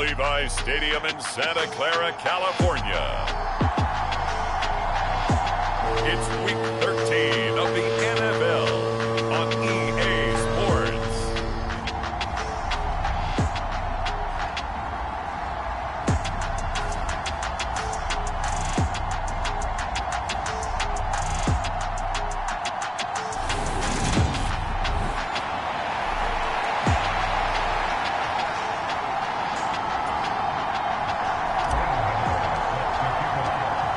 Levi Stadium in Santa Clara, California. It's Week 13 of the NFL on EA Sports.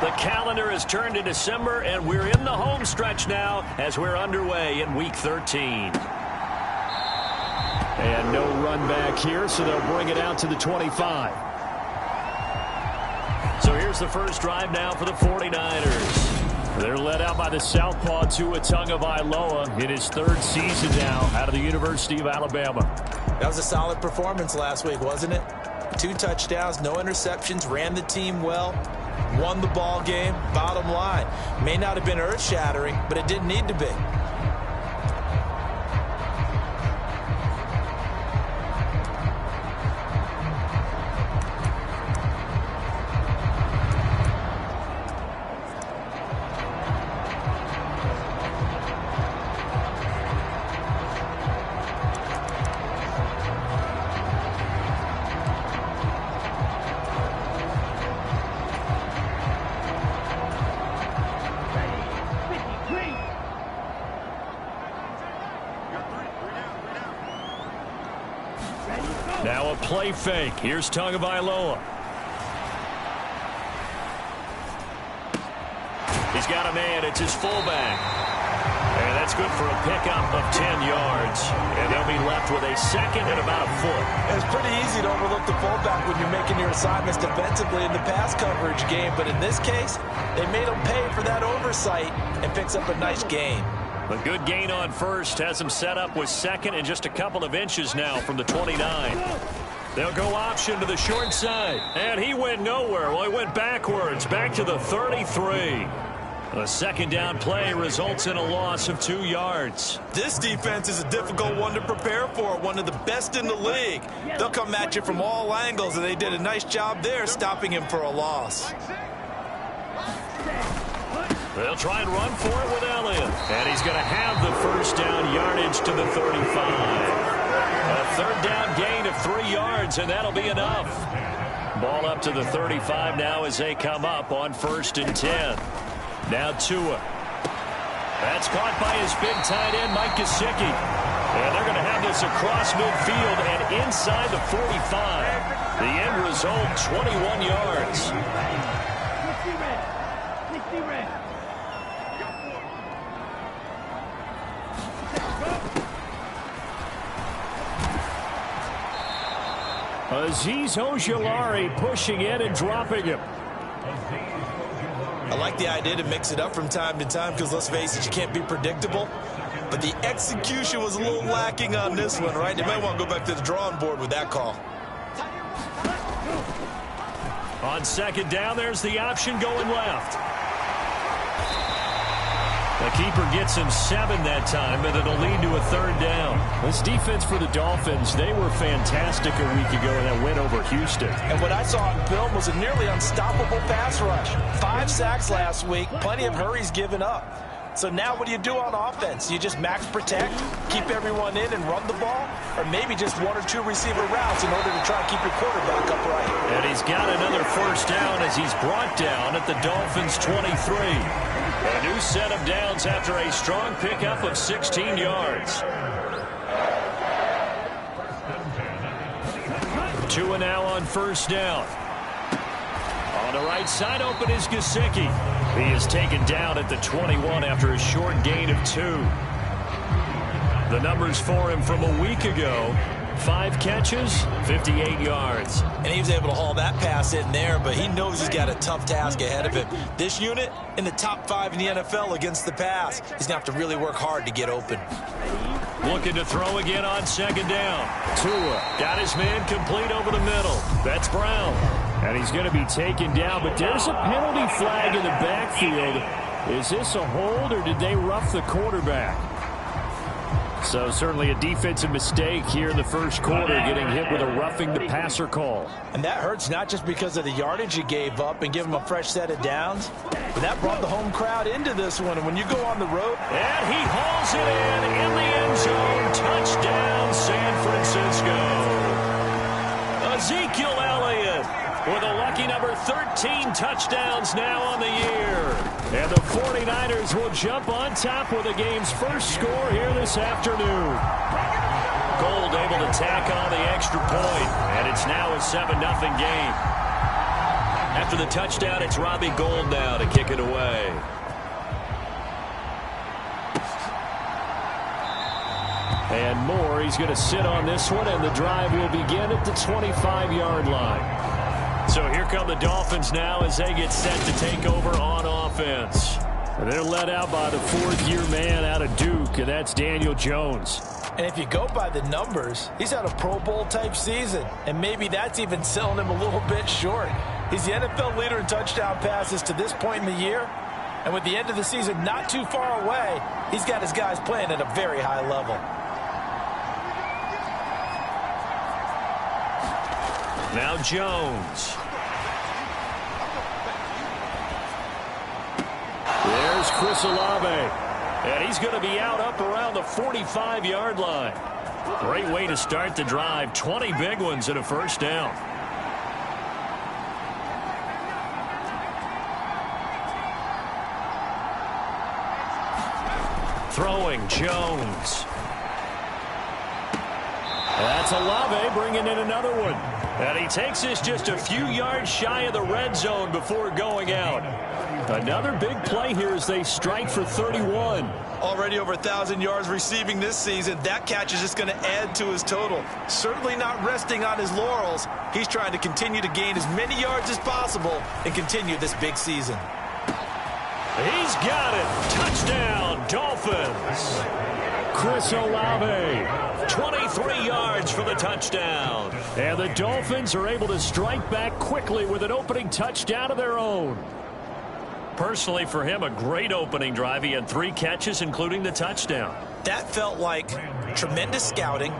The calendar has turned to December, and we're in the home stretch now as we're underway in Week 13. And no run back here, so they'll bring it out to the 25. So here's the first drive now for the 49ers. They're led out by the southpaw Tua Tagovailoa in his third season now out of the University of Alabama. That was a solid performance last week, wasn't it? 2 touchdowns, no interceptions, ran the team well. Won the ball game. Bottom line, may not have been earth-shattering, but it didn't need to be. Now a play fake. Here's Tagovailoa. He's got a man. It's his fullback. And that's good for a pickup of 10 yards. And they'll be left with a second and about a foot. It's pretty easy to overlook the fullback when you're making your assignments defensively in the pass coverage game. But in this case, they made him pay for that oversight and picks up a nice gain. A good gain on first has him set up with second and just a couple of inches now from the 29. They'll go option to the short side. And he went nowhere. Well, he went backwards, back to the 33. A second down play results in a loss of 2 yards. This defense is a difficult one to prepare for, one of the best in the league. They'll come at you from all angles, and they did a nice job there stopping him for a loss. They'll try and run for it with Elliott. And he's going to have the first down yardage to the 35. A third down gain of 3 yards, and that'll be enough. Ball up to the 35 now as they come up on 1st and 10. Now Tua. That's caught by his big tight end, Mike Gesicki. And they're going to have this across midfield and inside the 45. The end result, 21 yards. Azeez Ojulari pushing in and dropping him. I like the idea to mix it up from time to time because, let's face it, you can't be predictable. But the execution was a little lacking on this one, right? They might want to go back to the drawing board with that call. On second down, there's the option going left. The keeper gets him 7 that time, and it'll lead to a third down. This defense for the Dolphins, they were fantastic a week ago in that win over Houston. And what I saw on film was a nearly unstoppable pass rush. 5 sacks last week, plenty of hurries given up. So now what do you do on offense? You just max protect, keep everyone in and run the ball? Or maybe just 1 or 2 receiver routes in order to try and keep your quarterback upright? And he's got another first down as he's brought down at the Dolphins' 23. A new set of downs after a strong pickup of 16 yards. Tua now on first down. On the right side, open is Gesicki. He is taken down at the 21 after a short gain of 2. The numbers for him from a week ago: 5 catches, 58 yards. And he was able to haul that pass in there, but he knows he's got a tough task ahead of him. This unit in the top 5 in the NFL against the pass. He's going to have to really work hard to get open. Looking to throw again on second down. Tua got his man complete over the middle. That's Brown. And he's going to be taken down, but there's a penalty flag in the backfield. Is this a hold, or did they rough the quarterback? So certainly a defensive mistake here in the first quarter, getting hit with a roughing the passer call. And that hurts not just because of the yardage you gave up and give them a fresh set of downs, but that brought the home crowd into this one. And when you go on the road. And he hauls it in the end zone. Touchdown, San Francisco. Ezekiel Elliott with a lucky number 13 touchdowns now on the year. And the 49ers will jump on top with the game's first score here this afternoon. Gold able to tack on the extra point, and it's now a 7-0 game. After the touchdown, it's Robbie Gould now to kick it away. And Moore, he's going to sit on this one, and the drive will begin at the 25-yard line. So here come the Dolphins now as they get set to take over on offense. And they're led out by the fourth-year man out of Duke, and that's Daniel Jones. And if you go by the numbers, he's had a Pro Bowl-type season, and maybe that's even selling him a little bit short. He's the NFL leader in touchdown passes to this point in the year, and with the end of the season not too far away, he's got his guys playing at a very high level. Now Jones. There's Chris Olave. And he's going to be out up around the 45-yard line. Great way to start the drive. 20 big ones and a first down. Throwing Jones. That's Olave bringing in another one. And he takes this just a few yards shy of the red zone before going out. Another big play here as they strike for 31. Already over 1,000 yards receiving this season. That catch is just going to add to his total. Certainly not resting on his laurels. He's trying to continue to gain as many yards as possible and continue this big season. He's got it. Touchdown, Dolphins. Chris Olave. 23 yards for the touchdown. And the Dolphins are able to strike back quickly with an opening touchdown of their own. Personally, for him, a great opening drive. He had 3 catches, including the touchdown. That felt like tremendous scouting,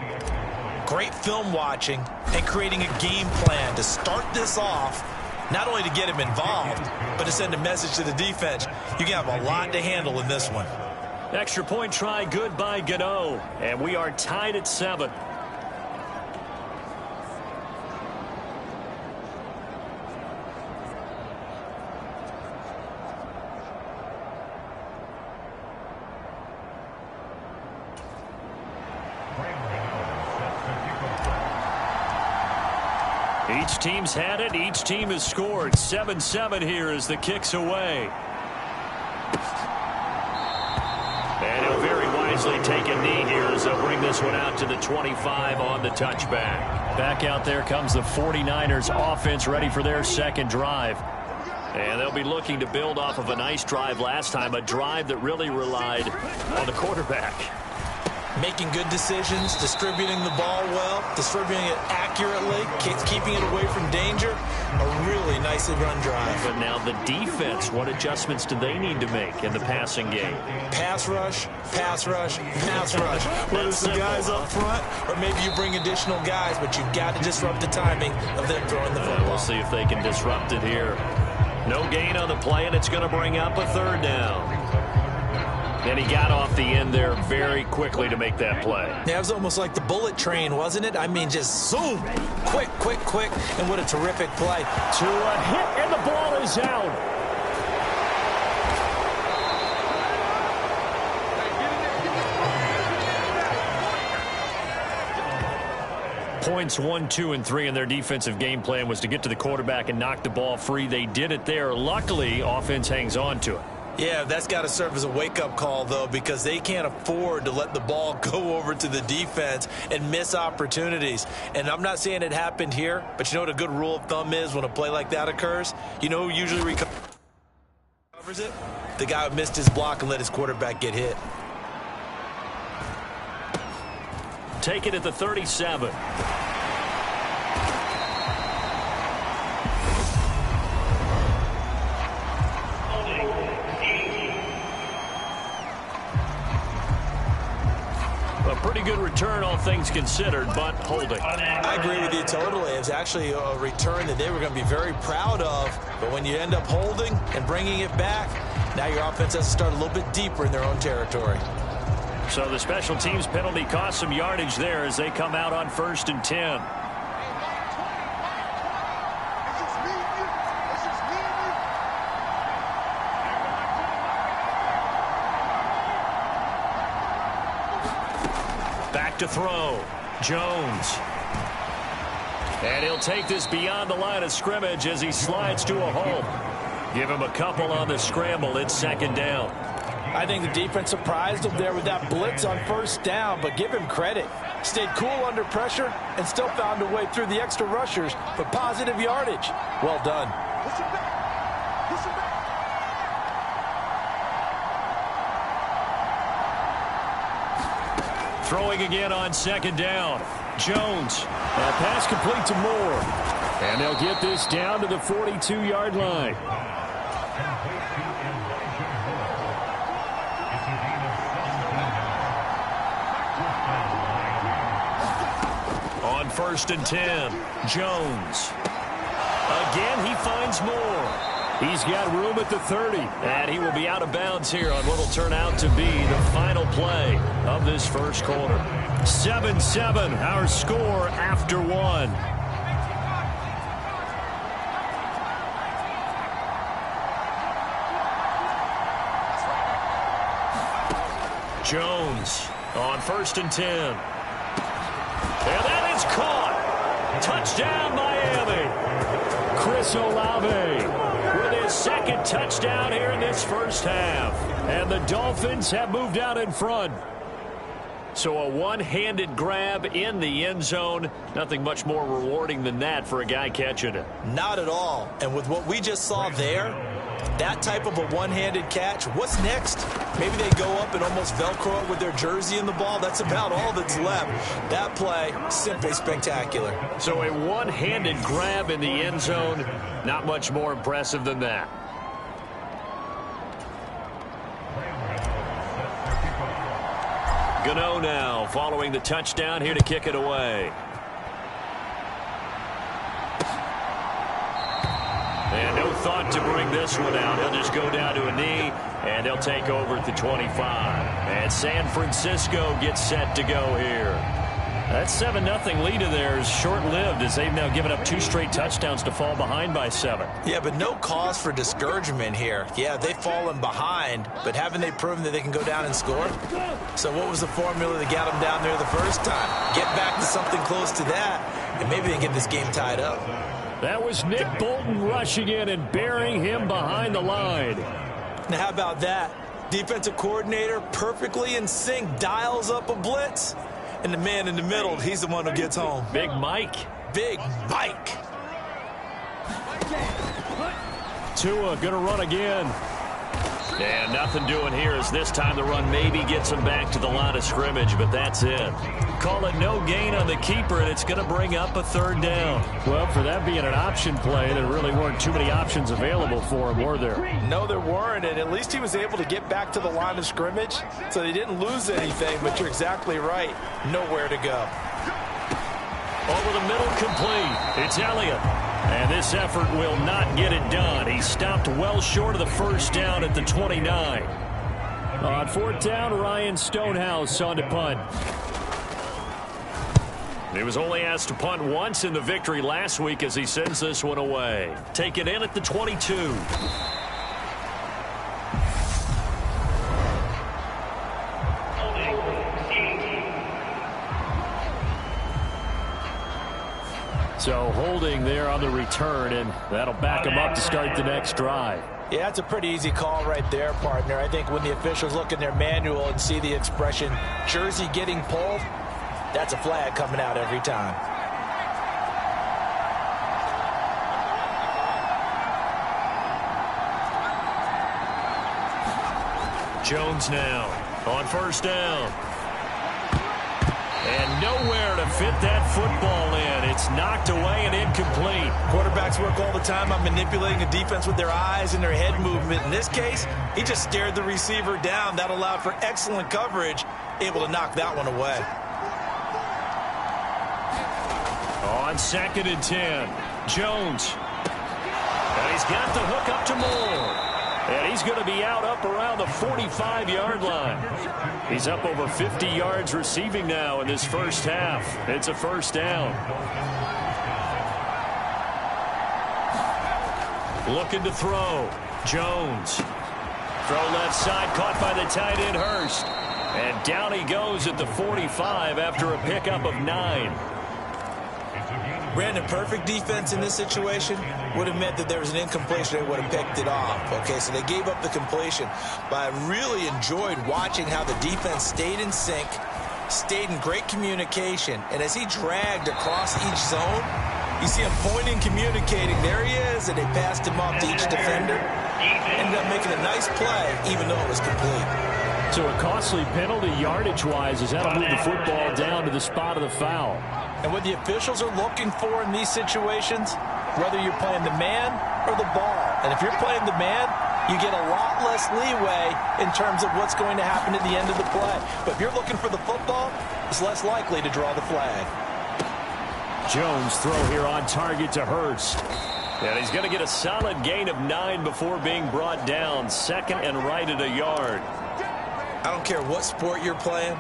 great film watching, and creating a game plan to start this off, not only to get him involved, but to send a message to the defense. You can have a lot to handle in this one. Extra point try good by Gano. And we are tied at 7. Each team's had it. Each team has scored. 7-7 here as the kick's away. And he'll very wisely take a knee here as they'll bring this one out to the 25 on the touchback. Back out there comes the 49ers offense ready for their second drive. And they'll be looking to build off of a nice drive last time, a drive that really relied on the quarterback. Making good decisions, distributing the ball well, distributing it accurately, keeping it away from danger. A really nicely run drive. But now the defense, what adjustments do they need to make in the passing game? Pass rush, pass rush, pass rush. Whether it's the guys up front or maybe you bring additional guys, but you've got to disrupt the timing of them throwing the football. We'll see if they can disrupt it here. No gain on the play, and it's going to bring up a third down. And he got off the end there very quickly to make that play. Yeah, it was almost like the bullet train, wasn't it? I mean, just zoom, quick, quick, quick, and what a terrific play. To a hit, and the ball is out. Points 1, 2, and 3 in their defensive game plan was to get to the quarterback and knock the ball free. They did it there. Luckily, offense hangs on to it. Yeah, that's got to serve as a wake-up call, though, because they can't afford to let the ball go over to the defense and miss opportunities. And I'm not saying it happened here, but you know what a good rule of thumb is when a play like that occurs? You know who usually recovers it? The guy who missed his block and let his quarterback get hit. Take it at the 37. return, all things considered, but holding. I agree with you totally. It was actually a return that they were going to be very proud of. But when you end up holding and bringing it back, now your offense has to start a little bit deeper in their own territory. So the special teams penalty cost some yardage there as they come out on 1st and 10. Back to throw. Jones. And he'll take this beyond the line of scrimmage as he slides to a hole. Give him a couple on the scramble. It's 2nd down. I think the defense surprised him there with that blitz on 1st down, but give him credit. Stayed cool under pressure and still found a way through the extra rushers for positive yardage. Well done. Throwing again on 2nd down. Jones. A pass complete to Moore. And they'll get this down to the 42-yard line. On 1st and 10, Jones. Again, he finds Moore. He's got room at the 30, and he will be out of bounds here on what will turn out to be the final play of this first quarter. 7-7, our score after 1. Jones on 1st and 10. And that is caught. Touchdown, Miami. Chris Olave with his 2nd touchdown here in this first half. And the Dolphins have moved out in front. So a one-handed grab in the end zone. Nothing much more rewarding than that for a guy catching it. Not at all. And with what we just saw there, that type of a one-handed catch, what's next? Maybe they go up and almost Velcro it with their jersey in the ball. That's about all that's left. That play, simply spectacular. So a one-handed grab in the end zone, not much more impressive than that. Gano now following the touchdown here to kick it away. And no thought to bring this one out. He'll just go down to a knee, and they'll take over at the 25. And San Francisco gets set to go here. That 7-0 lead of theirs short-lived as they've now given up 2 straight touchdowns to fall behind by 7. Yeah, but no cause for discouragement here. Yeah, they've fallen behind, but haven't they proven that they can go down and score? So what was the formula that got them down there the first time? Get back to something close to that, and maybe they get this game tied up. That was Nick Bolton rushing in and burying him behind the line. Now, how about that? Defensive coordinator perfectly in sync, dials up a blitz. And the man in the middle, he's the one who gets home. Big Mike. Big Mike. Tua going to run again. And nothing doing here as this time the run maybe gets him back to the line of scrimmage, but that's it. Call it no gain on the keeper, and it's going to bring up a 3rd down. Well, for that being an option play, there really weren't too many options available for him, were there? No, there weren't, and at least he was able to get back to the line of scrimmage, so they didn't lose anything, but you're exactly right. Nowhere to go. Over the middle, complete. It's Elliott. And this effort will not get it done. He stopped well short of the 1st down at the 29. On 4th down, Ryan Stonehouse on to punt. He was only asked to punt once in the victory last week as he sends this one away. Take it in at the 22. So holding there on the return, and that'll back him up to start the next drive. Yeah, that's a pretty easy call right there, partner. I think when the officials look in their manual and see the expression, jersey getting pulled, that's a flag coming out every time. Jones now on 1st down. And nowhere to fit that football in. It's knocked away and incomplete. Quarterbacks work all the time on manipulating a defense with their eyes and their head movement. In this case, he just stared the receiver down. That allowed for excellent coverage, able to knock that one away. On 2nd and 10, Jones. And he's got the hook up to Moore. And he's going to be up around the 45-yard line. He's up over 50 yards receiving now in this first half. It's a first down. Looking to throw. Jones. Throw left side, caught by the tight end Hurst. And down he goes at the 45 after a pickup of 9. Brandon, perfect defense in this situation would have meant that there was an incompletion. They would have picked it off. Okay, so they gave up the completion. But I really enjoyed watching how the defense stayed in sync, stayed in great communication. And as he dragged across each zone, you see him pointing, communicating. There he is, and they passed him off to each defender. Ended up making a nice play, even though it was complete. So a costly penalty yardage-wise as that'll move the football down to the spot of the foul. And what the officials are looking for in these situations, whether you're playing the man or the ball. And if you're playing the man, you get a lot less leeway in terms of what's going to happen at the end of the play. But if you're looking for the football, it's less likely to draw the flag. Jones throw here on target to Hurst. And he's going to get a solid gain of 9 before being brought down. 2nd and right at a yard. I don't care what sport you're playing.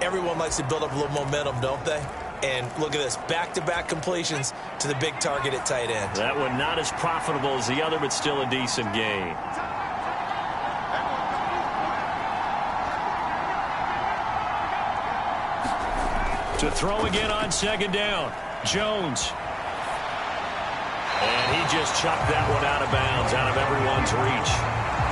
Everyone likes to build up a little momentum, don't they? And look at this, back-to-back completions to the big target at tight end. That one not as profitable as the other, but still a decent gain. To throw again on 2nd down, Jones. And he just chucked that one out of bounds, out of everyone's reach.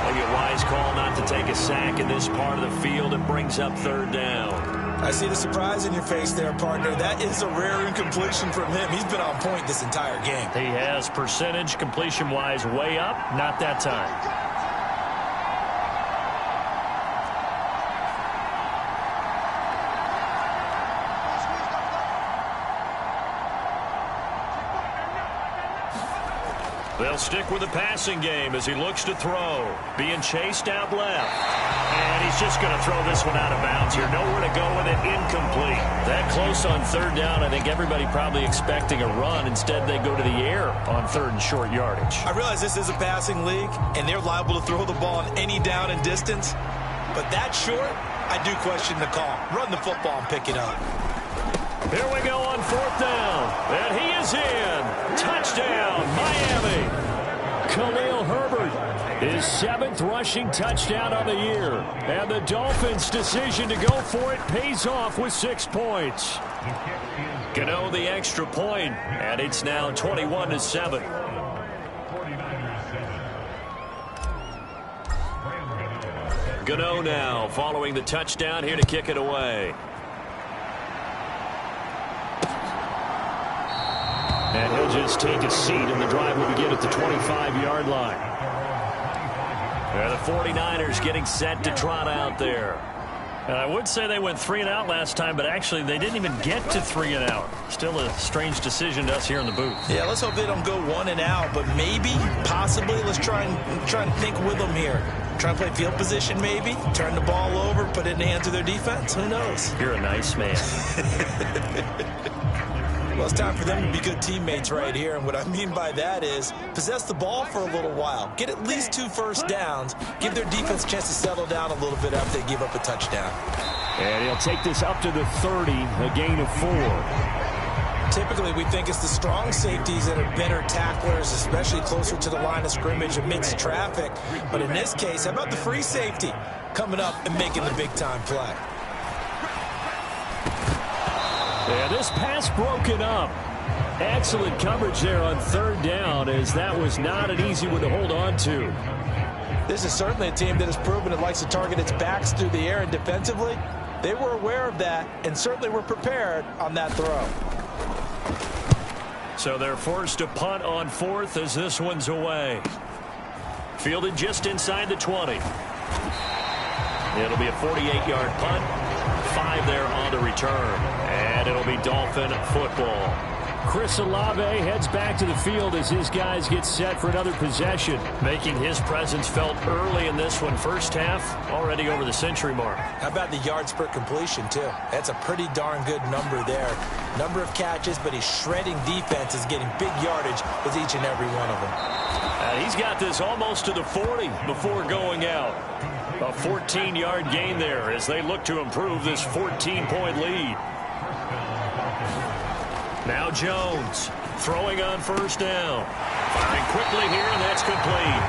Maybe a wise call not to take a sack in this part of the field. It brings up 3rd down. I see the surprise in your face there, partner. That is a rare incompletion from him. He's been on point this entire game. He has percentage completion-wise way up. Not that time. They'll stick with the passing game as he looks to throw. Being chased out left. And he's just going to throw this one out of bounds here. Nowhere to go with it. Incomplete. That close on 3rd down. I think everybody probably expecting a run. Instead, they go to the air on 3rd and short yardage. I realize this is a passing league, and they're liable to throw the ball on any down and distance. But that short, I do question the call. Run the football and pick it up. Here we go on 4th down. And he is in. Touchdown, Miami. Khalil Herbert, his 7th rushing touchdown of the year. And the Dolphins' decision to go for it pays off with 6 points. Gano the extra point, and it's now 21-7. Gano now following the touchdown here to kick it away. And he'll just take a seat, and the drive will begin at the 25-yard line. And the 49ers getting set to trot out there. And I would say they went 3 and out last time, but actually they didn't even get to 3 and out. Still a strange decision to us here in the booth. Yeah, let's hope they don't go 1 and out, but maybe, possibly, let's try and think with them here. Try and play field position maybe, turn the ball over, put it in the hands of their defense. Who knows? You're a nice man. Well, it's time for them to be good teammates right here, and what I mean by that is possess the ball for a little while. Get at least 2 first downs. Give their defense a chance to settle down a little bit after they give up a touchdown. And he'll take this up to the 30, a gain of 4. Typically, we think it's the strong safeties that are better tacklers, especially closer to the line of scrimmage amidst traffic. But in this case, how about the free safety coming up and making the big-time play? And this pass broken up. Excellent coverage there on 3rd down, as that was not an easy one to hold on to. This is certainly a team that has proven it likes to target its backs through the air, and defensively, they were aware of that and certainly were prepared on that throw. So they're forced to punt on 4th as this one's away. Fielded just inside the 20. It'll be a 48-yard punt. 5 there on the return. And it'll be Dolphin football. Chris Olave heads back to the field as his guys get set for another possession. Making his presence felt early in this one. First half, already over the century mark. How about the yards per completion, too? That's a pretty darn good number there. Number of catches, but he's shredding defenses, getting big yardage with each and every one of them. And he's got this almost to the 40 before going out. A 14-yard gain there as they look to improve this 14-point lead. Now Jones throwing on first down. Firing quickly here, and that's complete.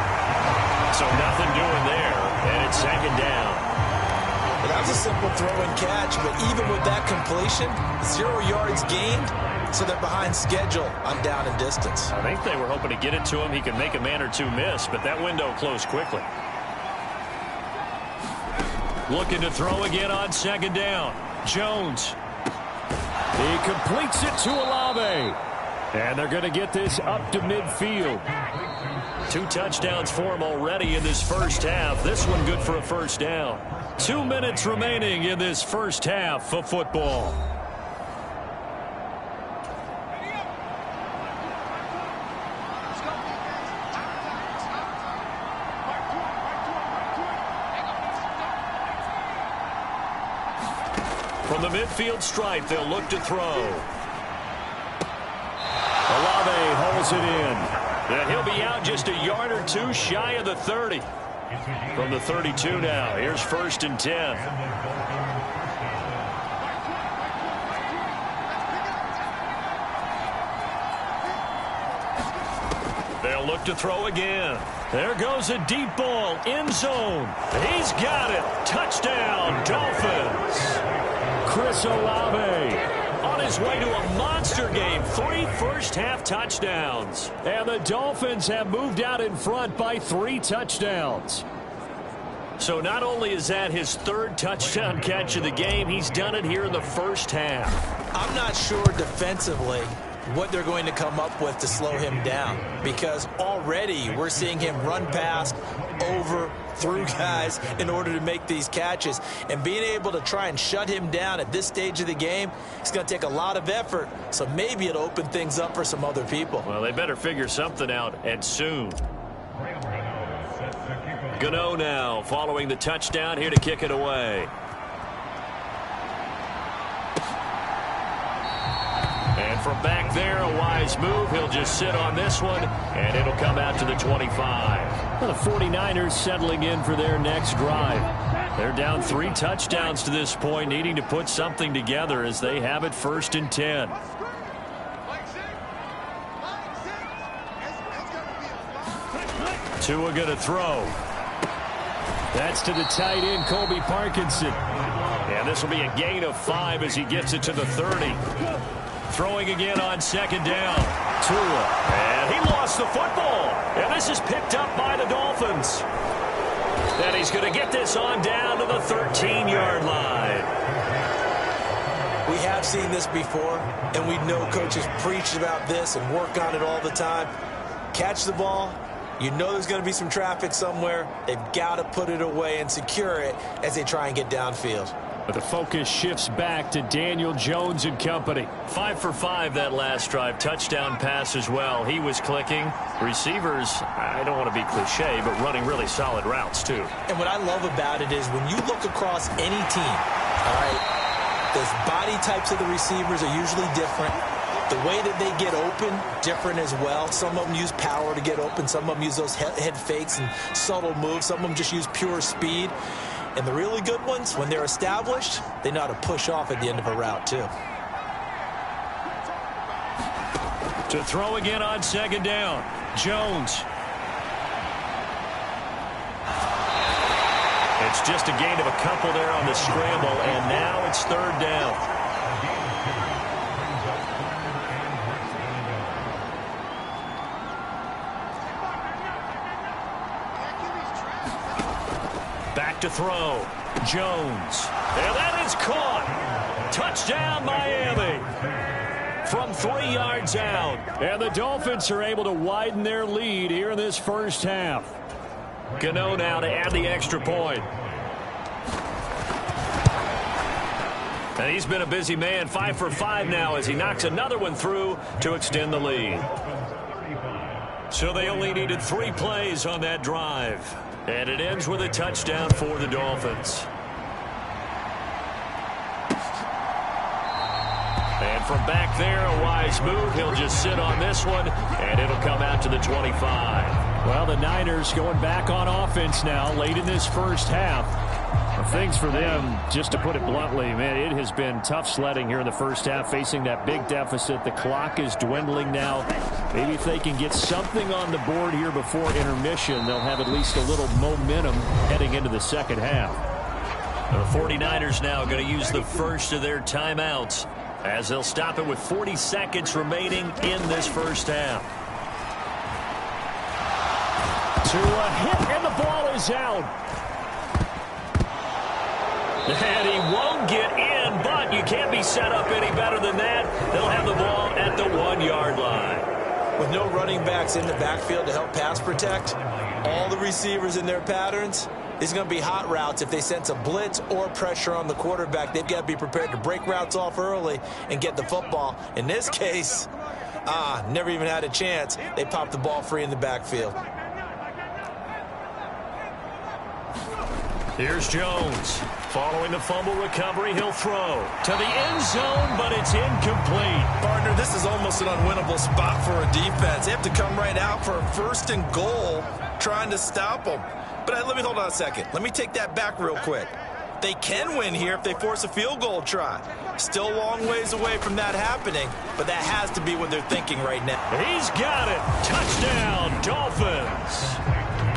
So nothing doing there, and it's second down. Well, that was a simple throw and catch, but even with that completion, 0 yards gained, so they're behind schedule on down and distance. I think they were hoping to get it to him. He could make a man or two miss, but that window closed quickly. Looking to throw again on second down. Jones. He completes it to Olave. And they're going to get this up to midfield. 2 touchdowns for him already in this first half. This one good for a first down. 2 minutes remaining in this first half of football. From the midfield stripe, they'll look to throw. Olave holds it in. And he'll be out just a yard or two shy of the 30. From the 32 now, here's first and 10. They'll look to throw again. There goes a deep ball, end zone. He's got it. Touchdown, Dolphins. Chris Olave on his way to a monster game. 3 first-half touchdowns. And the Dolphins have moved out in front by 3 touchdowns. So not only is that his 3rd touchdown catch of the game, he's done it here in the first half. I'm not sure defensively what they're going to come up with to slow him down, because already we're seeing him run past, over, through guys in order to make these catches. And being able to try and shut him down at this stage of the game, it's going to take a lot of effort. So maybe it'll open things up for some other people. Well, they better figure something out, and soon. Gano now following the touchdown, here to kick it away. And from back there, a wise move. He'll just sit on this one, and it'll come out to the 25. Well, the 49ers settling in for their next drive. They're down 3 touchdowns to this point, needing to put something together as they have it first and 10. Tua going to throw. That's to the tight end, Colby Parkinson. And this will be a gain of 5 as he gets it to the 30. Throwing again on second down. Tua. And he lost the football. And this is picked up by the Dolphins. And he's going to get this on down to the 13-yard line. We have seen this before, and we know coaches preach about this and work on it all the time. Catch the ball. You know there's going to be some traffic somewhere. They've got to put it away and secure it as they try and get downfield. But the focus shifts back to Daniel Jones and company. 5 for 5 that last drive. Touchdown pass as well. He was clicking. Receivers, I don't want to be cliche, but running really solid routes too. And what I love about it is when you look across any team, all right, the body types of the receivers are usually different. The way that they get open, different as well. Some of them use power to get open. Some of them use those head fakes and subtle moves. Some of them just use pure speed. And the really good ones, when they're established, they know how to push off at the end of a route, too. To throw again on second down. Jones. It's just a gain of a couple there on the scramble, and now it's 3rd down. Back to throw. Jones. And that is caught. Touchdown, Miami. From 3 yards out. And the Dolphins are able to widen their lead here in this first half. Gano now to add the extra point. And he's been a busy man, 5 for 5 now as he knocks another one through to extend the lead. So they only needed 3 plays on that drive. And it ends with a touchdown for the Dolphins. And from back there, a wise move. He'll just sit on this one, and it'll come out to the 25. Well, the Niners going back on offense now late in this first half. Things for them, just to put it bluntly, man, it has been tough sledding here in the first half, facing that big deficit. The clock is dwindling now. Maybe if they can get something on the board here before intermission, they'll have at least a little momentum heading into the second half. The 49ers now going to use the first of their timeouts as they'll stop it with 40 seconds remaining in this first half. To a hit, and the ball is out. And he won't get in, but you can't be set up any better than that. They'll have the ball at the 1-yard line. With no running backs in the backfield to help pass protect, all the receivers in their patterns, these are going to be hot routes. If they sense a blitz or pressure on the quarterback, they've got to be prepared to break routes off early and get the football. In this case, never even had a chance. They popped the ball free in the backfield. Here's Jones. Following the fumble recovery, he'll throw to the end zone, but it's incomplete. Partner, this is almost an unwinnable spot for a defense. They have to come right out for a 1st and goal trying to stop them. But let me hold on a second. Let me take that back real quick. They can win here if they force a field goal try. Still a long ways away from that happening, but that has to be what they're thinking right now. He's got it. Touchdown, Dolphins.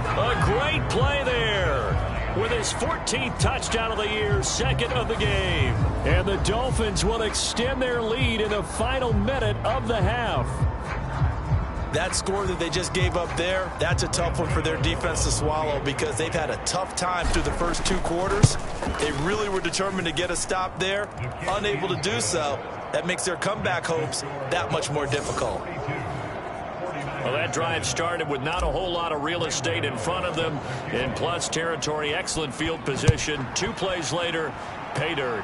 A great play there. With his 14th touchdown of the year, 2nd of the game. And the Dolphins will extend their lead in the final minute of the half. That score that they just gave up there, that's a tough one for their defense to swallow because they've had a tough time through the first 2 quarters. They really were determined to get a stop there, unable to do so. That makes their comeback hopes that much more difficult. Well, that drive started with not a whole lot of real estate in front of them. In plus territory, excellent field position. 2 plays later, pay dirt.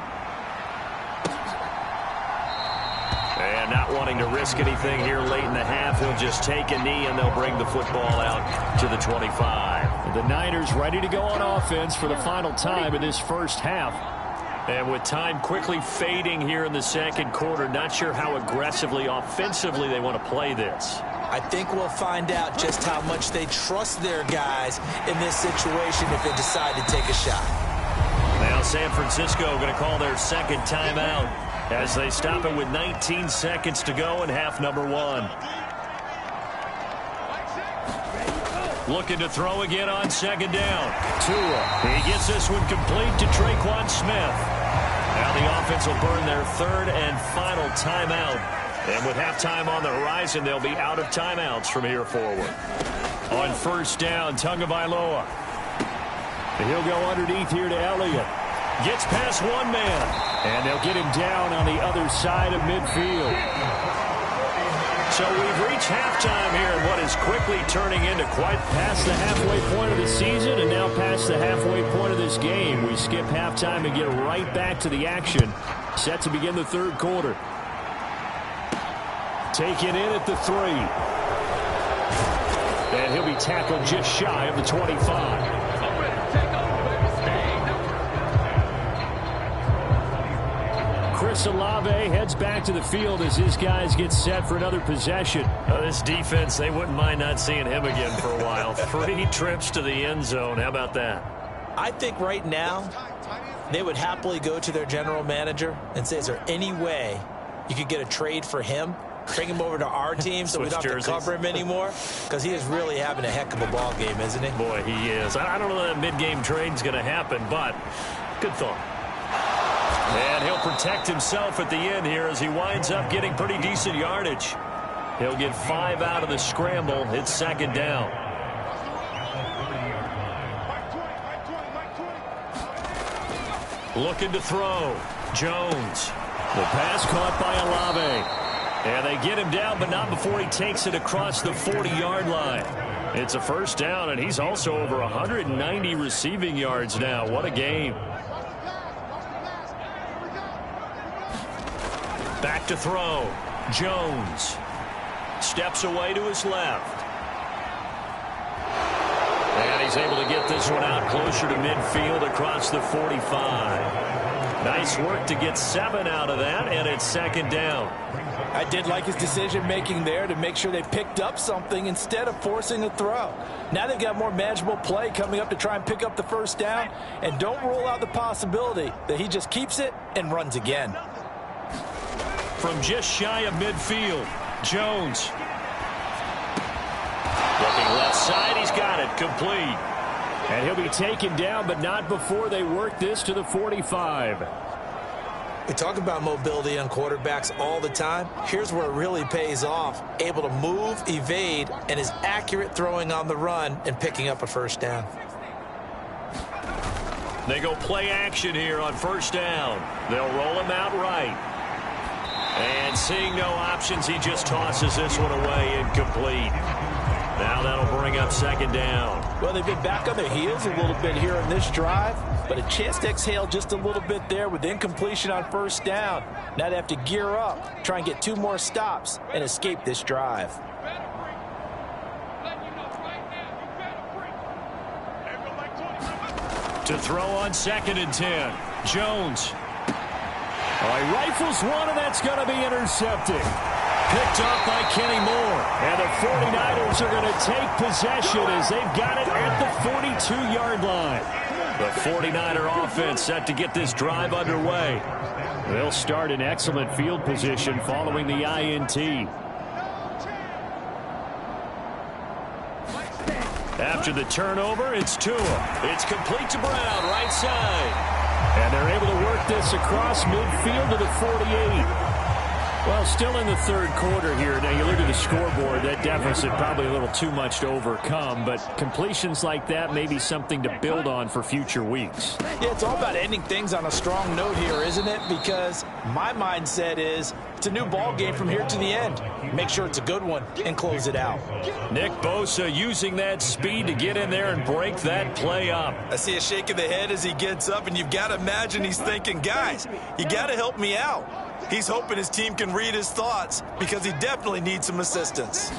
And not wanting to risk anything here late in the half, he'll just take a knee and they'll bring the football out to the 25. The Niners ready to go on offense for the final time in this first half. And with time quickly fading here in the second quarter, not sure how aggressively, offensively they want to play this. I think we'll find out just how much they trust their guys in this situation if they decide to take a shot. Now San Francisco going to call their second timeout as they stop it with 19 seconds to go in half number 1. Looking to throw again on 2nd down. Tua. He gets this one complete to Traquan Smith. Now the offense will burn their 3rd and final timeout. And with halftime on the horizon, they'll be out of timeouts from here forward. On 1st down, Tagovailoa. He'll go underneath here to Elliott. Gets past 1 man. And they'll get him down on the other side of midfield. So we've reached halftime here in what is quickly turning into quite past the halfway point of the season and now past the halfway point of this game. We skip halftime and get right back to the action. Set to begin the 3rd quarter. Taken in at the 3. And he'll be tackled just shy of the 25. Chris Olave heads back to the field as his guys get set for another possession. This defense, they wouldn't mind not seeing him again for a while. 3 trips to the end zone. How about that? I think right now they would happily go to their general manager and say, is there any way you could get a trade for him? Bring him over to our team so we don't have to cover him anymore, because he is really having a heck of a ball game, isn't he? Boy, he is. I don't know that mid-game trade's going to happen, but good thought. And he'll protect himself at the end here as he winds up getting pretty decent yardage. He'll get 5 out of the scramble. It's 2nd down. Looking to throw. Jones. The pass caught by Olave. And they get him down, but not before he takes it across the 40-yard line. It's a 1st down, and he's also over 190 receiving yards now. What a game. Back to throw. Jones steps away to his left. And he's able to get this one out closer to midfield across the 45. Nice work to get 7 out of that, and it's second down. I did like his decision-making there to make sure they picked up something instead of forcing a throw. Now they've got more manageable play coming up to try and pick up the first down, and don't rule out the possibility that he just keeps it and runs again. From just shy of midfield, Jones. Looking left side, he's got it, complete. And he'll be taken down, but not before they work this to the 45. We talk about mobility on quarterbacks all the time. Here's where it really pays off. Able to move, evade, and is accurate throwing on the run and picking up a first down. They go play action here on first down. They'll roll him out right. And seeing no options, he just tosses this one away, incomplete. Now that'll bring up second down. Well, they've been back on their heels a little bit here in this drive, but a chance to exhale just a little bit there with incompletion on first down. Now they have to gear up, try and get 2 more stops, and escape this drive. To throw on 2nd and 10. Jones. He rifles one, and that's going to be intercepted. Picked off by Kenny Moore. And the 49ers are going to take possession as they've got it at the 42-yard line. The 49er offense set to get this drive underway. They'll start in excellent field position following the INT. After the turnover, it's Tua. It's complete to Brown, right side. And they're able to work this across midfield to the 48. Well, still in the third quarter here. Now, you look at the scoreboard, that deficit probably a little too much to overcome, but completions like that may be something to build on for future weeks. Yeah, it's all about ending things on a strong note here, isn't it? Because my mindset is it's a new ball game from here to the end. Make sure it's a good one and close it out. Nick Bosa using that speed to get in there and break that play up. I see a shake of the head as he gets up, and you've got to imagine he's thinking, guys, you got to help me out. He's hoping his team can read his thoughts because he definitely needs some assistance.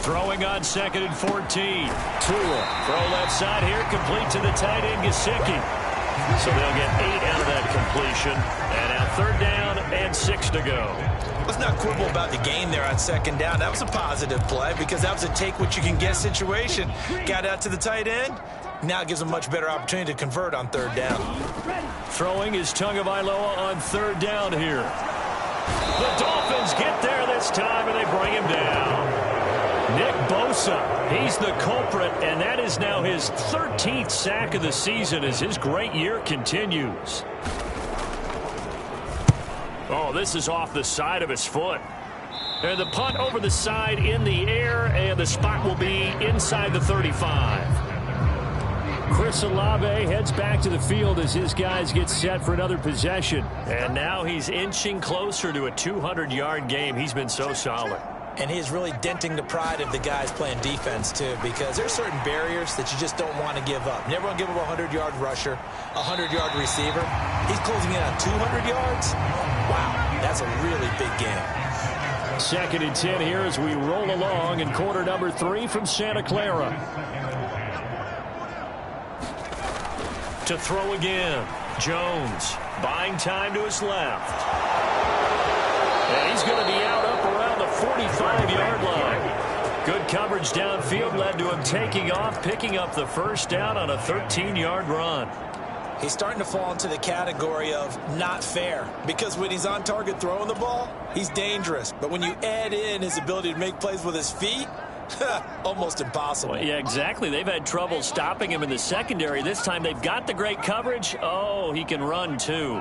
Throwing on 2nd and 14. Tua. Throw left side here, complete to the tight end, Gesicki. So they'll get 8 out of that completion. And now 3rd down and 6 to go. Let's not quibble about the gain there on 2nd down. That was a positive play because that was a take-what-you-can-get situation. Got out to the tight end. Now it gives a much better opportunity to convert on 3rd down. Throwing is Tagovailoa on 3rd down here. The Dolphins get there this time, and they bring him down. Nick Bosa, he's the culprit, and that is now his 13th sack of the season as his great year continues. Oh, this is off the side of his foot. And the punt over the side in the air, and the spot will be inside the 35. Chris Olave heads back to the field as his guys get set for another possession. And now he's inching closer to a 200-yard game. He's been so solid. And he's really denting the pride of the guys playing defense, too, because there's certain barriers that you just don't want to give up. Never want to give up a 100-yard rusher, a 100-yard receiver. He's closing in on 200 yards. Wow, that's a really big game. 2nd and 10 here as we roll along in quarter number 3 from Santa Clara. To throw again. Jones buying time to his left. And he's going to be out up around the 45-yard line. Good coverage downfield led to him taking off, picking up the first down on a 13-yard run. He's starting to fall into the category of not fair because when he's on target throwing the ball, he's dangerous. But when you add in his ability to make plays with his feet, almost impossible. Well, yeah, exactly. They've had trouble stopping him in the secondary. This time they've got the great coverage. Oh, he can run too.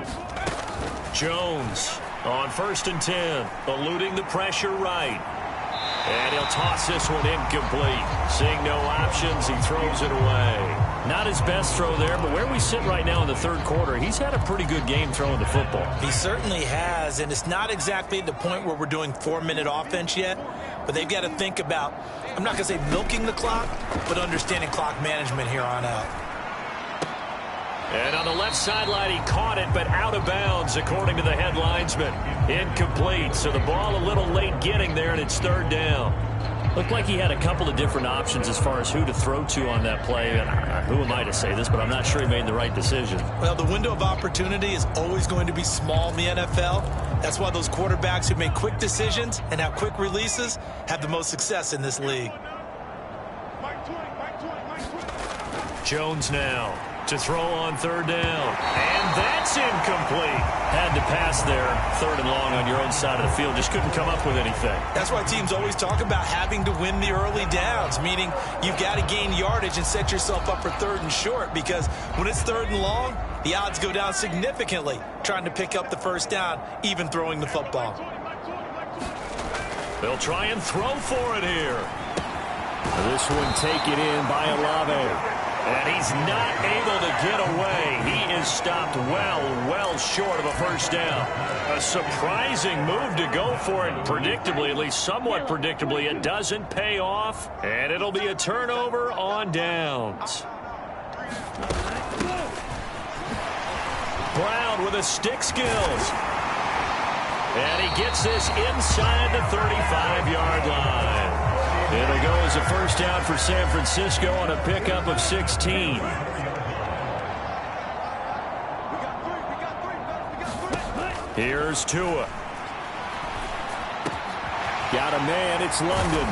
Jones on 1st and 10, eluding the pressure right. And he'll toss this one incomplete. Seeing no options, he throws it away. Not his best throw there, but where we sit right now in the third quarter, he's had a pretty good game throwing the football. He certainly has, and it's not exactly the point where we're doing 4-minute offense yet, but they've got to think about, I'm not going to say milking the clock, but understanding clock management here on out. And on the left sideline, he caught it, but out of bounds, according to the head linesman. Incomplete, so the ball a little late getting there, and it's third down. Looked like he had a couple of different options as far as who to throw to on that play. And who am I to say this, but I'm not sure he made the right decision. Well, the window of opportunity is always going to be small in the NFL. That's why those quarterbacks who make quick decisions and have quick releases have the most success in this league. Jones now to throw on third down. And that's incomplete. Had to pass there, third and long on your own side of the field. Just couldn't come up with anything. That's why teams always talk about having to win the early downs, meaning you've got to gain yardage and set yourself up for third and short, because when it's third and long, the odds go down significantly trying to pick up the first down, even throwing the football. They'll try and throw for it here. This one taken in by Olave. And he's not able to get away. He is stopped well short of a first down. A surprising move to go for it predictably, at least somewhat predictably. It doesn't pay off, and it'll be a turnover on downs. Brown with the stick skills. And he gets this inside the 35-yard line. It'll go as a first down for San Francisco on a pickup of 16. Here's Tua. Got a man, it's London.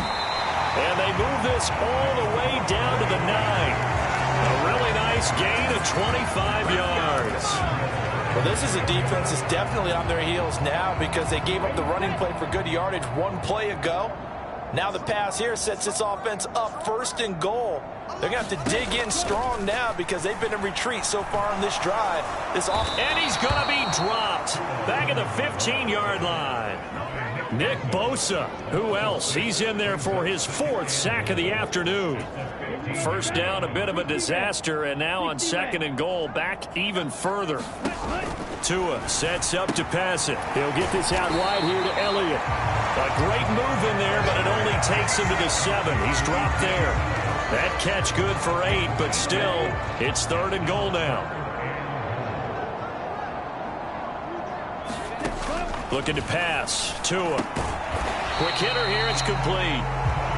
And they move this all the way down to the 9. A really nice gain of 25 yards. Well, this is a defense that's definitely on their heels now because they gave up the running play for good yardage one play ago. Now the pass here sets this offense up first and goal. They're going to have to dig in strong now because they've been in retreat so far on this drive. And he's going to be dropped back at the 15-yard line. Nick Bosa, who else? He's in there for his 4th sack of the afternoon. First down, a bit of a disaster, and now on second and goal, back even further. Tua sets up to pass it. He'll get this out wide here to Elliott. A great move in there, but it only takes him to the 7. He's dropped there. That catch good for 8, but still, it's third and goal now. Looking to pass. Tua. Quick hitter here. It's complete.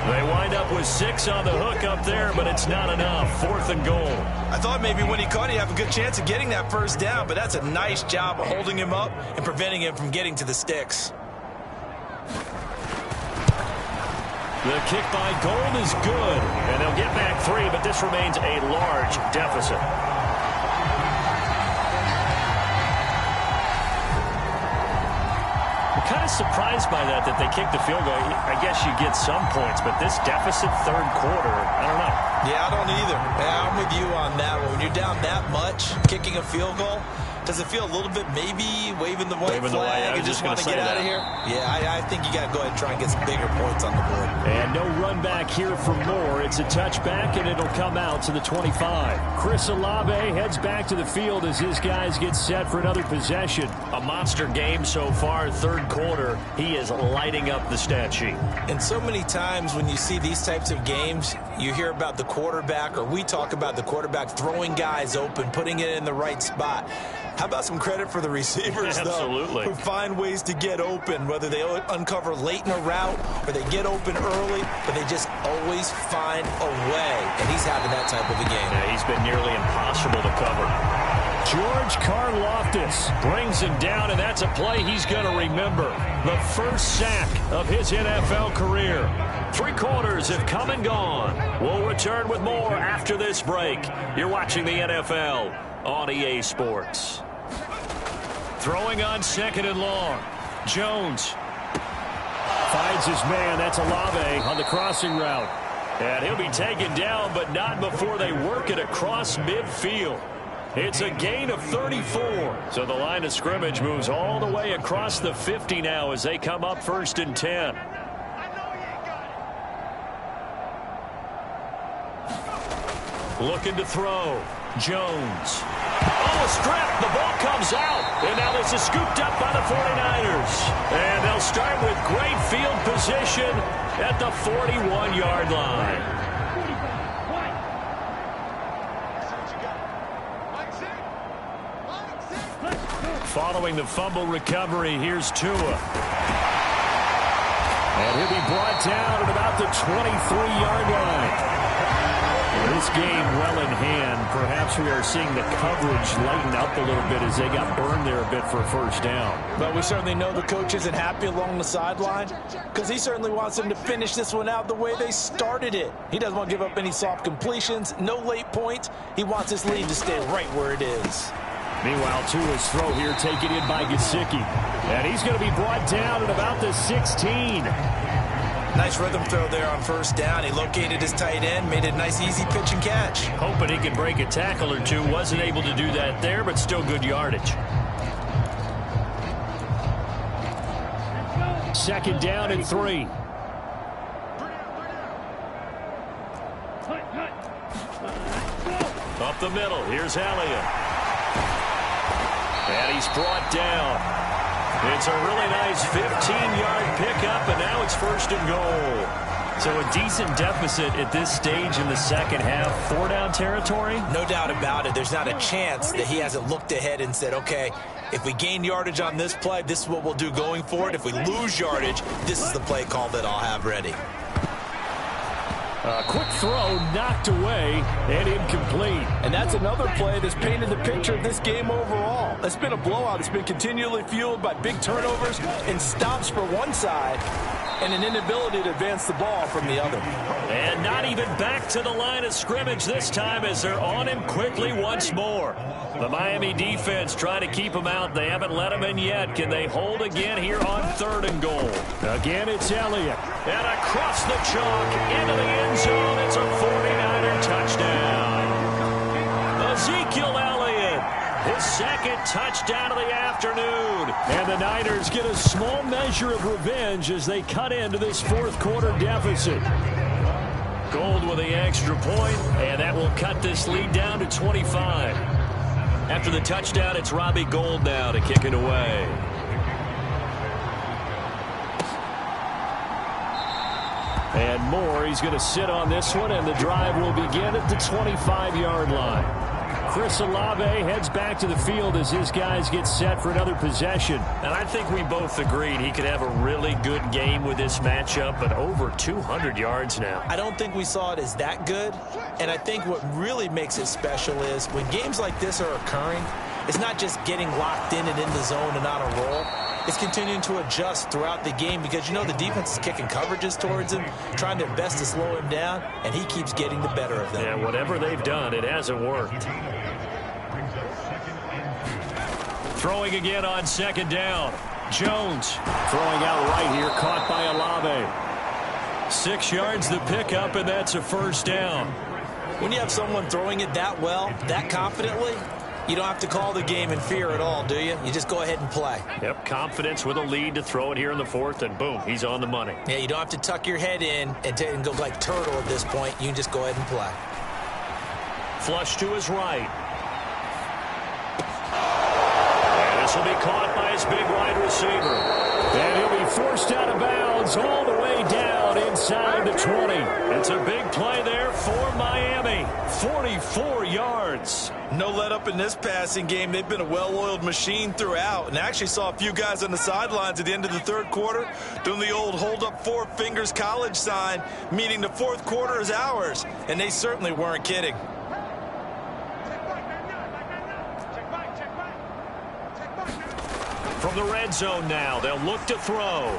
They wind up with 6 on the hook up there, but it's not enough. 4th and goal. I thought maybe when he caught it, he'd have a good chance of getting that first down, but that's a nice job of holding him up and preventing him from getting to the sticks. The kick by Gold is good, and they'll get back 3, but this remains a large deficit. Kind of surprised by that they kicked the field goal. I guess you get some points, but this deficit third quarter, I don't know. Yeah, I don't either. I'm with you on that one. When you're down that much, kicking a field goal, does it feel a little bit maybe waving the white flag and just want to get out of here? Yeah, I think you got to go ahead and try and get some bigger points on the board. And no run back here for more. It's a touchback, and it'll come out to the 25. Chris Olave heads back to the field as his guys get set for another possession. A monster game so far, third quarter. He is lighting up the stat sheet. And so many times when you see these types of games, you hear about the quarterback, or we talk about the quarterback throwing guys open, putting it in the right spot. How about some credit for the receivers, though, who find ways to get open, whether they uncover late in a route or they get open early, but they just always find a way. And he's having that type of a game. Yeah, he's been nearly impossible to cover. George Karlaftis brings him down, and that's a play he's going to remember. The first sack of his NFL career. 3 quarters have come and gone. We'll return with more after this break. You're watching the NFL on EA Sports. Throwing on second and long. Jones finds his man. That's Olave on the crossing route. And he'll be taken down, but not before they work it across midfield. It's a gain of 34. So the line of scrimmage moves all the way across the 50 now as they come up 1st and 10. Looking to throw. Jones. Oh, a strip. The ball comes out. And now this is scooped up by the 49ers. And they'll start with great field position at the 41-yard line. Following the fumble recovery, here's Tua. And he'll be brought down at about the 23-yard line. This game well in hand. Perhaps we are seeing the coverage lighten up a little bit as they got burned there a bit for a first down. But we certainly know the coach isn't happy along the sideline because he certainly wants them to finish this one out the way they started it. He doesn't want to give up any soft completions, no late points. He wants his lead to stay right where it is. Meanwhile, Tua's throw here taken in by Gesicki. And he's going to be brought down at about the 16. Nice rhythm throw there on first down. He located his tight end, made a nice easy pitch and catch. Hoping he could break a tackle or two. Wasn't able to do that there, but still good yardage. Second down and 3. Up the middle. Here's Elliott. And he's brought down. It's a really nice 15-yard pickup, and now it's first and goal. So a decent deficit at this stage in the second half. 4-down territory? No doubt about it. There's not a chance that he hasn't looked ahead and said, okay, if we gain yardage on this play, this is what we'll do going forward. If we lose yardage, this is the play call that I'll have ready. A quick throw knocked away and incomplete. And that's another play that's painted the picture of this game overall. It's been a blowout. It's been continually fueled by big turnovers and stops for one side and an inability to advance the ball from the other. And not even back to the line of scrimmage this time as they're on him quickly once more. The Miami defense trying to keep him out. They haven't let him in yet. Can they hold again here on 3rd and goal? Again, it's Elliott. And across the chalk into the end zone. It's a 49er touchdown. Ezekiel Elliott, his second touchdown of the afternoon. And the Niners get a small measure of revenge as they cut into this fourth quarter deficit. Gold with the extra point, and that will cut this lead down to 25. After the touchdown, it's Robbie Gould now to kick it away. And Moore, he's going to sit on this one, and the drive will begin at the 25-yard line. Chris Olave heads back to the field as his guys get set for another possession. And I think we both agreed he could have a really good game with this matchup, but over 200 yards now. I don't think we saw it as that good, and I think what really makes it special is when games like this are occurring, it's not just getting locked in and in the zone and on a roll. It's continuing to adjust throughout the game because, you know, the defense is kicking coverages towards him, trying their best to slow him down, and he keeps getting the better of them. Yeah, whatever they've done, it hasn't worked. Throwing again on second down. Jones throwing out right here, caught by Olave. 6 yards the pickup, and that's a first down. When you have someone throwing it that well, that confidently, you don't have to call the game in fear at all, do you? You just go ahead and play. Yep, confidence with a lead to throw it here in the fourth, and boom, he's on the money. Yeah, you don't have to tuck your head in and go like turtle at this point. You can just go ahead and play. Flush to his right. And this will be caught by his big wide receiver. And he'll be forced out of bounds all the way down inside the 20. It's a big play there for Miami. 44 yards. No let up in this passing game. They've been a well-oiled machine throughout, and actually saw a few guys on the sidelines at the end of the third quarter doing the old hold up 4 fingers college sign, meaning the fourth quarter is ours, and they certainly weren't kidding. From the red zone now, they'll look to throw.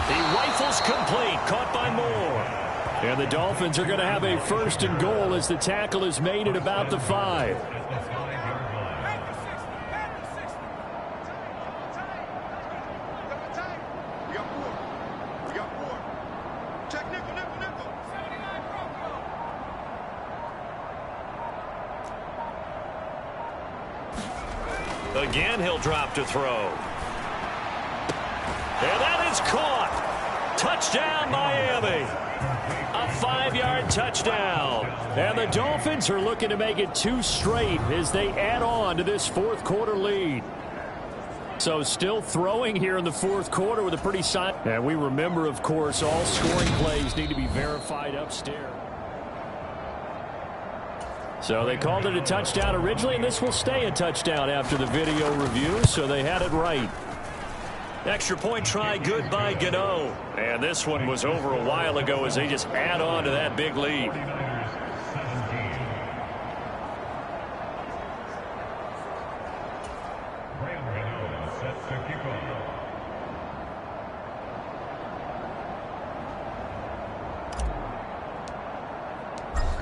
He rifles complete, caught by Moore. And the Dolphins are going to have a first and goal as the tackle is made at about the 5. Again, he'll drop to throw. And that is caught. Touchdown, Miami. A 5-yard touchdown. And the Dolphins are looking to make it 2 straight as they add on to this fourth quarter lead. So still throwing here in the fourth quarter with a pretty solid. And we remember, of course, all scoring plays need to be verified upstairs. So they called it a touchdown originally, and this will stay a touchdown after the video review, so they had it right. Extra point try good by Gano. And this one was over a while ago as they just add on to that big lead.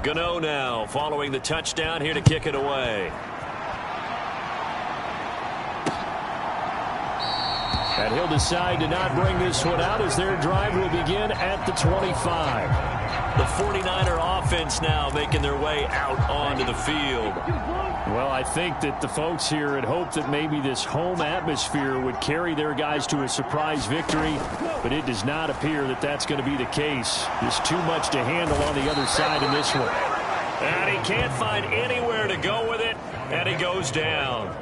Gano now following the touchdown here to kick it away. And he'll decide to not bring this one out as their drive will begin at the 25. The 49er offense now making their way out onto the field. Well, I think that the folks here had hoped that maybe this home atmosphere would carry their guys to a surprise victory, but it does not appear that that's going to be the case. There's too much to handle on the other side in this one. And he can't find anywhere to go with it, and he goes down.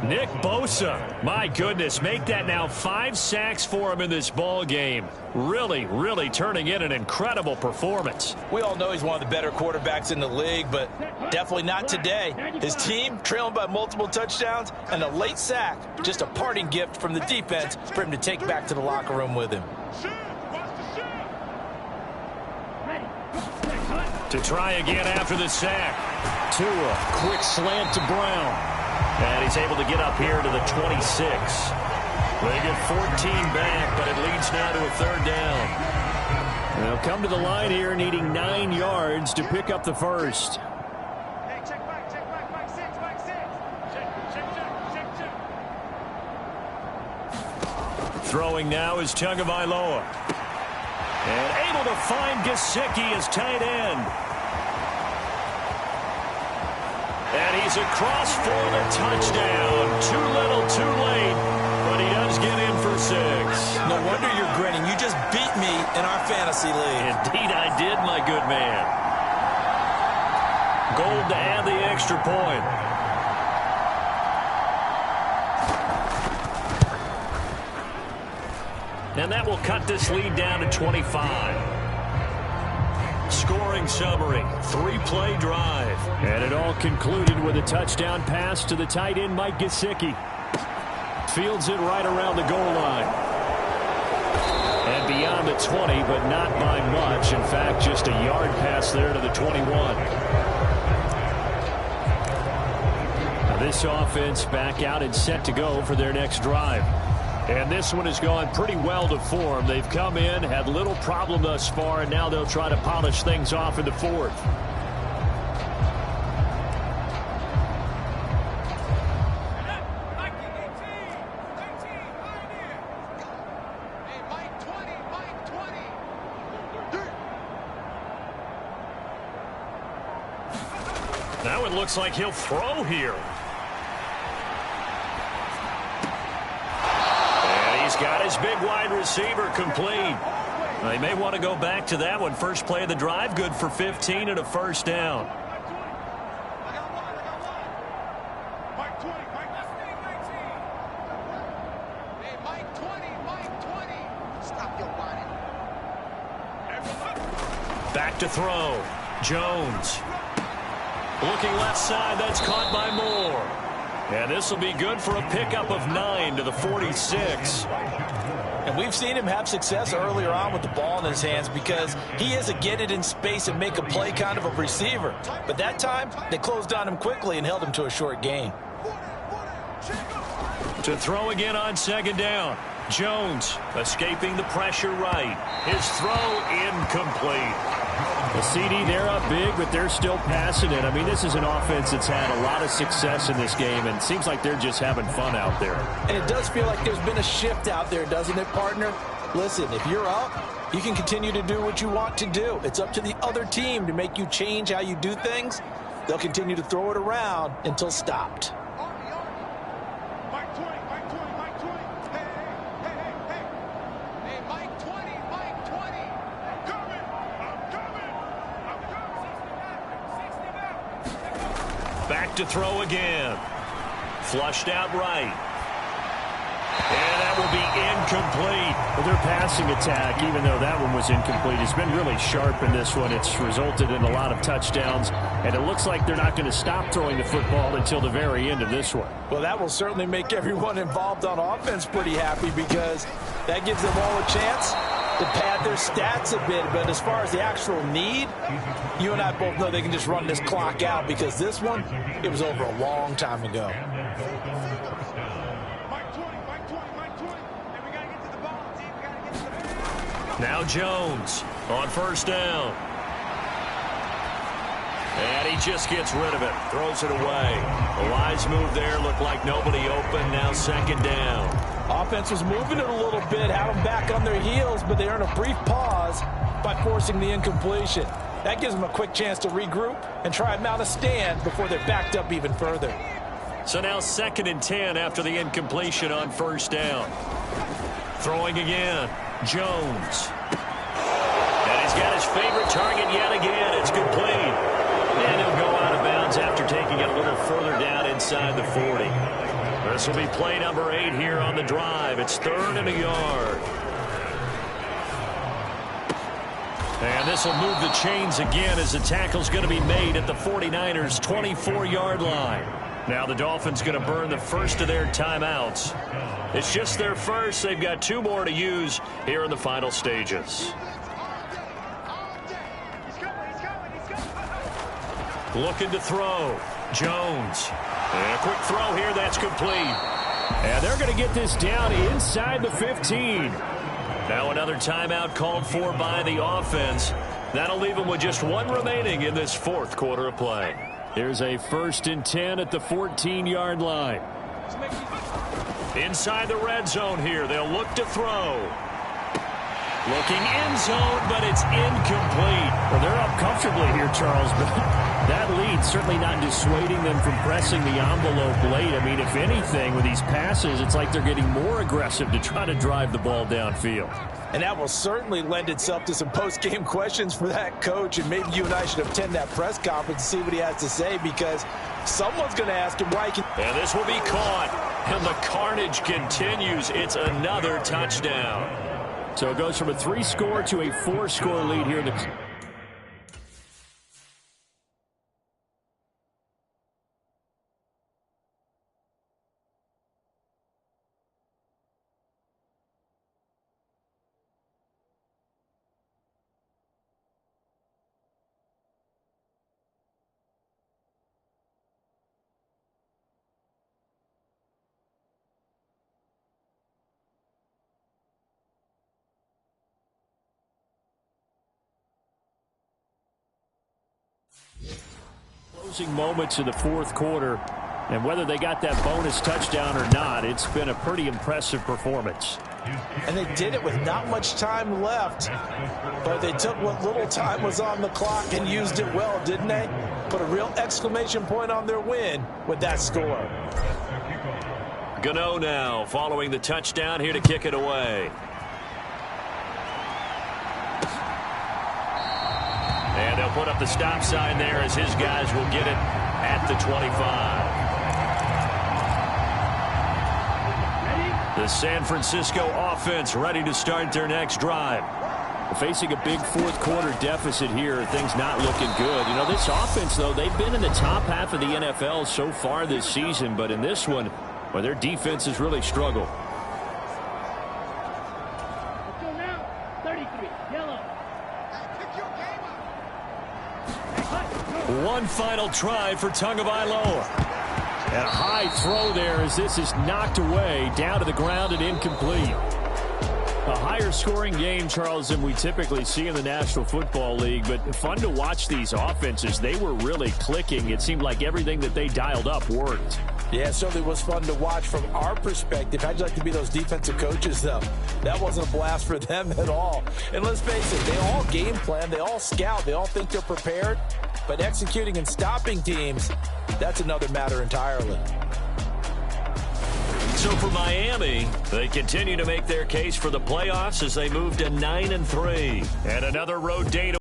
Nick Bosa, my goodness, make that now 5 sacks for him in this ball game. Really turning in an incredible performance. We all know he's one of the better quarterbacks in the league, but definitely not today. His team trailing by multiple touchdowns and a late sack, just a parting gift from the defense for him to take back to the locker room with him. To try again after the sack. Tua, quick slant to Brown. And he's able to get up here to the 26. They get 14 back, but it leads now to a 3rd down. They'll come to the line here needing 9 yards to pick up the first. Throwing now is Tagovailoa. And able to find Gesicki as tight end. And he's across for the touchdown. Too little, too late. But he does get in for 6. No wonder you're grinning. You just beat me in our fantasy league. Indeed I did, my good man. Gold to add the extra point. And that will cut this lead down to 25. Scoring summary, 3-play drive. And it all concluded with a touchdown pass to the tight end, Mike Gesicki. Fields it right around the goal line. And beyond the 20, but not by much. In fact, just a yard pass there to the 21. Now this offense back out and set to go for their next drive. And this one has gone pretty well to form. They've come in, had little problem thus far, and now they'll try to polish things off in the 4th. Now it looks like he'll throw here. Got his big wide receiver complete. They may want to go back to that one. First play of the drive, good for 15 and a 1st down. Back to throw. Jones. Looking left side, that's caught by Moore. And this will be good for a pickup of 9 to the 46. And we've seen him have success earlier on with the ball in his hands because he is a get it in space and make a play kind of a receiver. But that time, they closed on him quickly and held him to a short gain. To throw again on 2nd down. Jones escaping the pressure right. His throw incomplete. The CD, they're up big, but they're still passing it. I mean, this is an offense that's had a lot of success in this game, and it seems like they're just having fun out there. And it does feel like there's been a shift out there, doesn't it, partner? Listen, if you're up, you can continue to do what you want to do. It's up to the other team to make you change how you do things. They'll continue to throw it around until stopped. Back to throw again. Flushed out right. And that will be incomplete. Well, their passing attack, even though that one was incomplete, has been really sharp in this one. It's resulted in a lot of touchdowns, and it looks like they're not going to stop throwing the football until the very end of this one. Well, that will certainly make everyone involved on offense pretty happy, because that gives them all a chance to pad their stats a bit. But as far as the actual need, you and I both know they can just run this clock out, because this one, it was over a long time ago. Now Jones on first down. And he just gets rid of it. Throws it away. A wise move there. Looked like nobody open. Now second down. Offense was moving it a little bit, had them back on their heels, but they earn a brief pause by forcing the incompletion. That gives them a quick chance to regroup and try and mount a stand before they're backed up even further. So now 2nd and 10 after the incompletion on first down. Throwing again. Jones. And he's got his favorite target yet again. It's complete. And he'll go out of bounds after taking it a little further down inside the 40. This will be play number 8 here on the drive. It's 3rd and a yard. And this will move the chains again as the tackle's going to be made at the 49ers' 24-yard line. Now the Dolphins going to burn the first of their timeouts. It's just their first. They've got 2 more to use here in the final stages. Looking to throw. Jones. And a quick throw here. That's complete. And they're going to get this down inside the 15. Now another timeout called for by the offense. That'll leave them with just 1 remaining in this 4th quarter of play. Here's a 1st and 10 at the 14-yard line. Inside the red zone here. They'll look to throw. Looking end zone, but it's incomplete. Well, they're up comfortably here, Charles, but that lead certainly not dissuading them from pressing the envelope late. I mean, if anything, with these passes, it's like they're getting more aggressive to try to drive the ball downfield. And that will certainly lend itself to some post-game questions for that coach, and maybe you and I should attend that press conference and see what he has to say, because someone's going to ask him why he can. And this will be caught, and the carnage continues. It's another touchdown. So it goes from a 3-score to a 4-score lead here in the. Closing moments of the 4th quarter, and whether they got that bonus touchdown or not, it's been a pretty impressive performance. And they did it with not much time left, but they took what little time was on the clock and used it well, didn't they? Put a real exclamation point on their win with that score. Gano now following the touchdown here to kick it away. And they'll put up the stop sign there as his guys will get it at the 25. The San Francisco offense ready to start their next drive. Facing a big 4th quarter deficit here, things not looking good. You know, this offense, though, they've been in the top half of the NFL so far this season, but in this one, well, their defense has really struggled. One final try for Tagovailoa. And a high throw there as this is knocked away down to the ground and incomplete. A higher scoring game, Charles, than we typically see in the National Football League, but fun to watch these offenses. They were really clicking. It seemed like everything that they dialed up worked. Yeah, it certainly was fun to watch from our perspective. How'd you like to be those defensive coaches, though? That wasn't a blast for them at all. And let's face it, they all game plan, they all scout, they all think they're prepared. But executing and stopping teams, that's another matter entirely. So for Miami, they continue to make their case for the playoffs as they move to 9-3. And another road day to